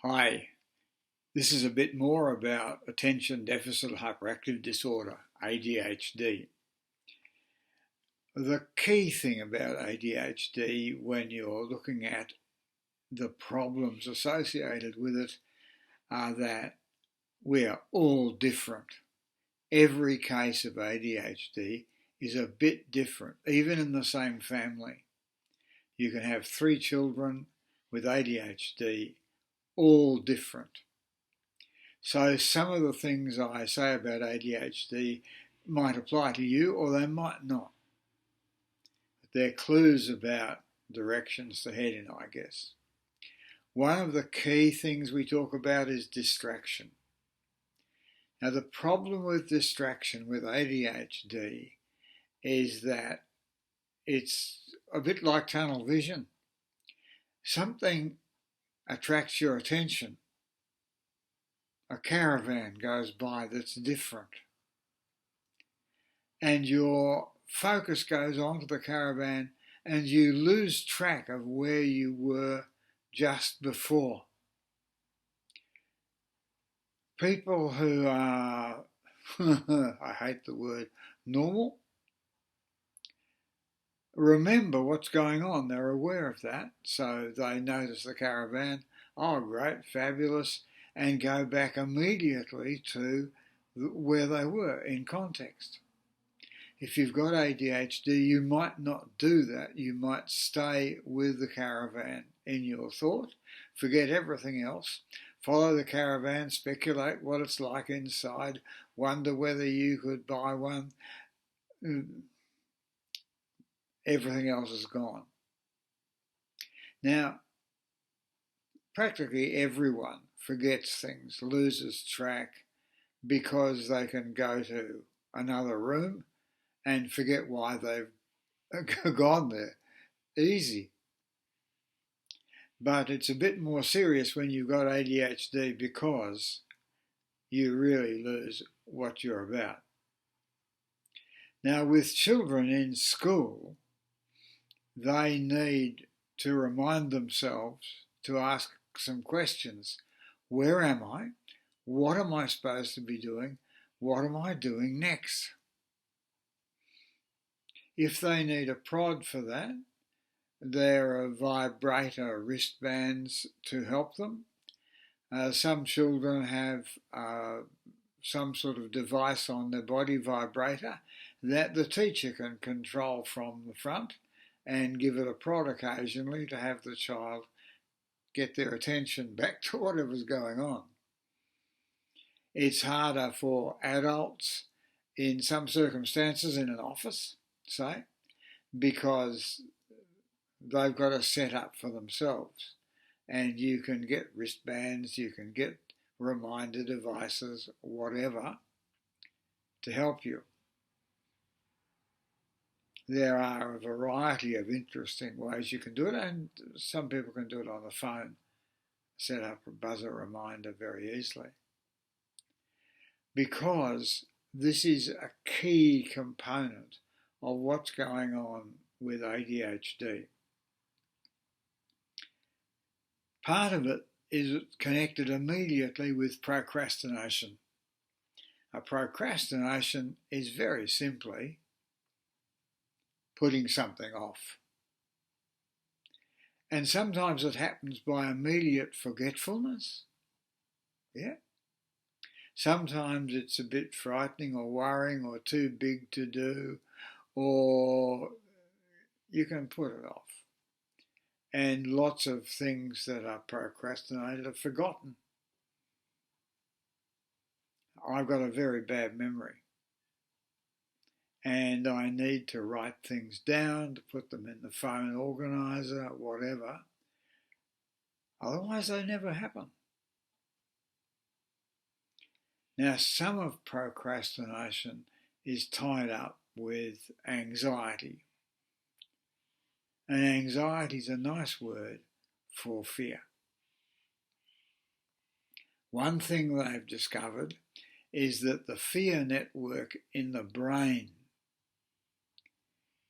Hi, this is a bit more about attention deficit hyperactive disorder, ADHD. The key thing about ADHD when you're looking at the problems associated with it are that we are all different. Every case of ADHD is a bit different, even in the same family. You can have 3 children with ADHD, all different. So some of the things I say about ADHD might apply to you or they might not. They're clues about directions to head in, I guess. One of the key things we talk about is distraction. Now the problem with distraction with ADHD is that it's a bit like tunnel vision. Something attracts your attention. A caravan goes by that's different. And your focus goes onto the caravan and you lose track of where you were just before. People who are, I hate the word, normal, remember what's going on. They're aware of that. So they notice the caravan, oh great, fabulous, and go back immediately to where they were in context. If you've got ADHD, you might not do that. You might stay with the caravan in your thought, forget everything else, follow the caravan, speculate what it's like inside, wonder whether you could buy one. Everything else is gone. Now, practically everyone forgets things, loses track, because they can go to another room and forget why they've gone there. Easy. But it's a bit more serious when you've got ADHD because you really lose what you're about. Now, with children in school, they need to remind themselves to ask some questions. Where am I? What am I supposed to be doing? What am I doing next? If they need a prod for that, there are vibrator wristbands to help them. Some children have some sort of device on their body, vibrator, that the teacher can control from the front and give it a prod occasionally to have the child get their attention back to whatever's going on. It's harder for adults in some circumstances in an office, say, because they've got a set up for themselves. And you can get wristbands, you can get reminder devices, whatever, to help you. There are a variety of interesting ways you can do it, and some people can do it on the phone, set up a buzzer reminder very easily. Because this is a key component of what's going on with ADHD. Part of it is connected immediately with procrastination. A procrastination is very simply putting something off. And sometimes it happens by immediate forgetfulness. Yeah. Sometimes it's a bit frightening or worrying or too big to do, or you can put it off. And lots of things that are procrastinated are forgotten. I've got a very bad memory. And I need to write things down, to put them in the phone organiser, whatever. Otherwise, they never happen. Now, some of procrastination is tied up with anxiety. And anxiety is a nice word for fear. One thing they've discovered is that the fear network in the brain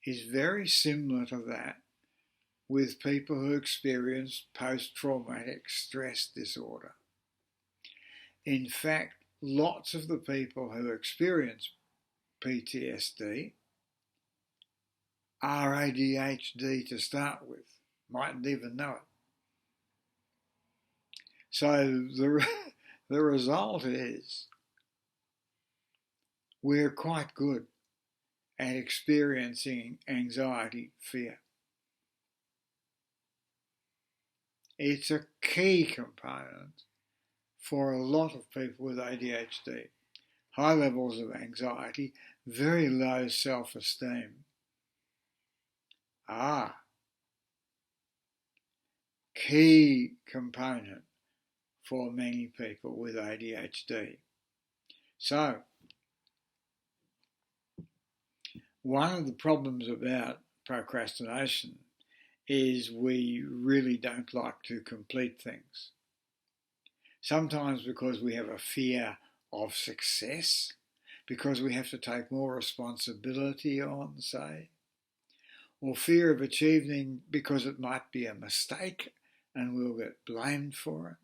is very similar to that with people who experience post-traumatic stress disorder. In fact, lots of the people who experience PTSD are ADHD to start with, mightn't even know it. So the result is we're quite good at experiencing anxiety, fear. It's a key component for a lot of people with ADHD. High levels of anxiety, very low self-esteem are key component for many people with ADHD. So, one of the problems about procrastination is we really don't like to complete things. Sometimes because we have a fear of success, because we have to take more responsibility on, say, or fear of achieving because it might be a mistake and we'll get blamed for it,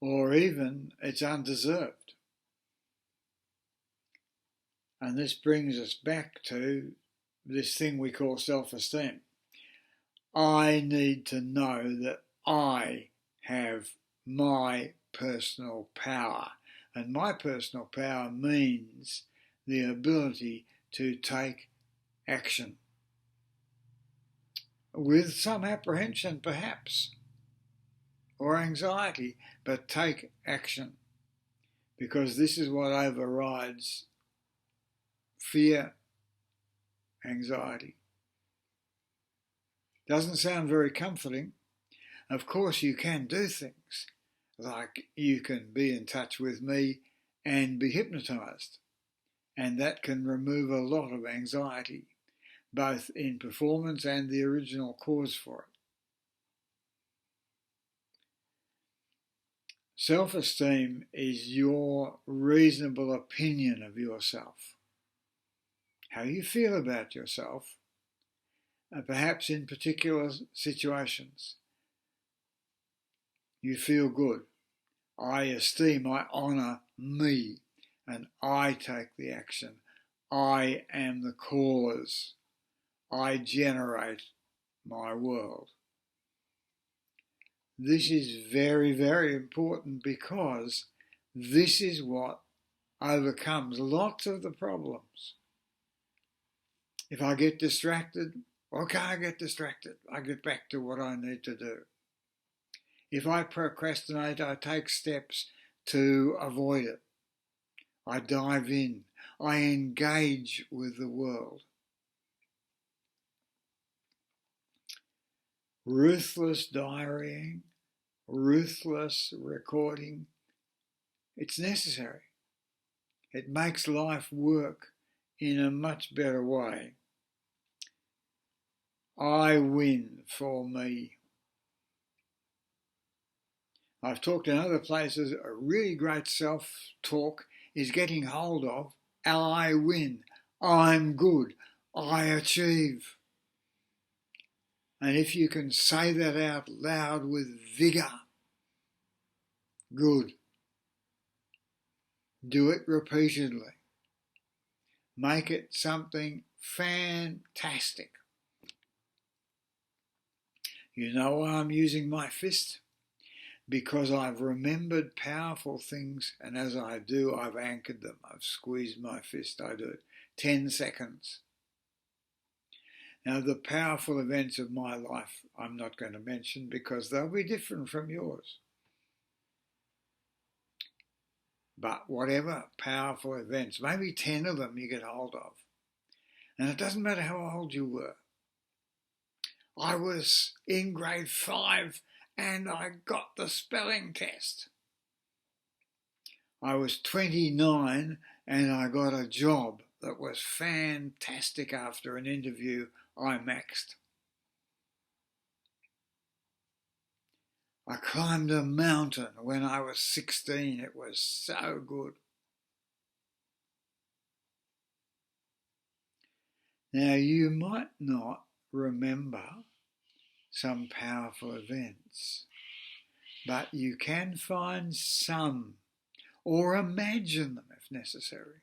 or even it's undeserved. And this brings us back to this thing we call self-esteem. I need to know that I have my personal power. And my personal power means the ability to take action. With some apprehension, perhaps, or anxiety, but take action. Because this is what overrides fear, anxiety. Doesn't sound very comforting. Of course, you can do things, like you can be in touch with me and be hypnotized. And that can remove a lot of anxiety, both in performance and the original cause for it. Self-esteem is your reasonable opinion of yourself. How you feel about yourself, perhaps in particular situations. You feel good. I esteem, I honour me, and I take the action. I am the cause. I generate my world. This is very, very important because this is what overcomes lots of the problems. If I get distracted, okay, I get distracted. I get back to what I need to do. If I procrastinate, I take steps to avoid it. I dive in. I engage with the world. Ruthless diarying, ruthless recording, it's necessary. It makes life work in a much better way. I win for me. I've talked in other places, a really great self-talk is getting hold of I win, I'm good, I achieve. And if you can say that out loud with vigour, good. Do it repeatedly. Make it something fantastic. You know why I'm using my fist? Because I've remembered powerful things, and as I do, I've anchored them. I've squeezed my fist, I do it. 10 seconds. Now, the powerful events of my life I'm not going to mention because they'll be different from yours. But whatever powerful events, maybe 10 of them you get hold of. And it doesn't matter how old you were. I was in grade 5 and I got the spelling test. I was 29 and I got a job that was fantastic after an interview I maxed. I climbed a mountain when I was 16. It was so good. Now, you might not remember some powerful events, but you can find some, or imagine them if necessary.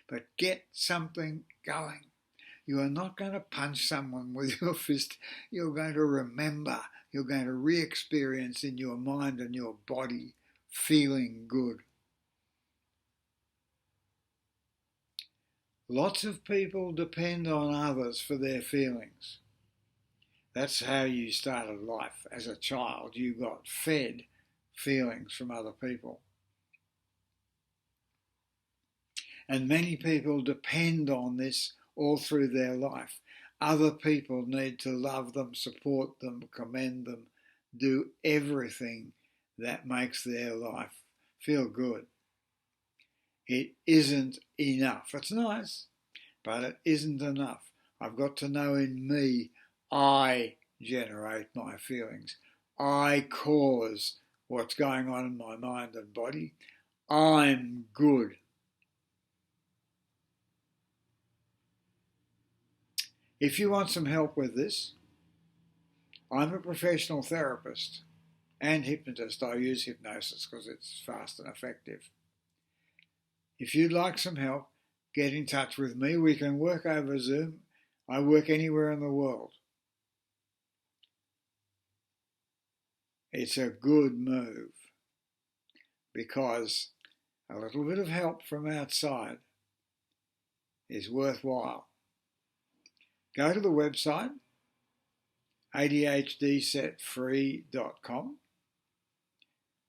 But get something going. You are not going to punch someone with your fist. You're going to remember. You're going to re-experience in your mind and your body feeling good. Lots of people depend on others for their feelings. That's how you started life. As a child, you got fed feelings from other people. And many people depend on this all through their life. Other people need to love them, support them, commend them, do everything that makes their life feel good. It isn't enough. It's nice, but it isn't enough. I've got to know in me, I generate my feelings. I cause what's going on in my mind and body. I'm good. If you want some help with this, I'm a professional therapist and hypnotist. I use hypnosis because it's fast and effective. If you'd like some help, get in touch with me. We can work over Zoom. I work anywhere in the world. It's a good move because a little bit of help from outside is worthwhile. Go to the website, adhdsetfree.com,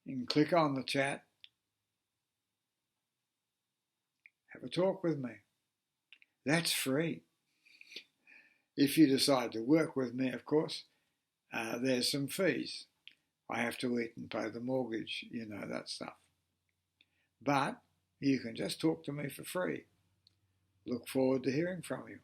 and click on the chat. Have a talk with me. That's free. If you decide to work with me, of course, there's some fees. I have to eat and pay the mortgage, you know, that stuff. But you can just talk to me for free. Look forward to hearing from you.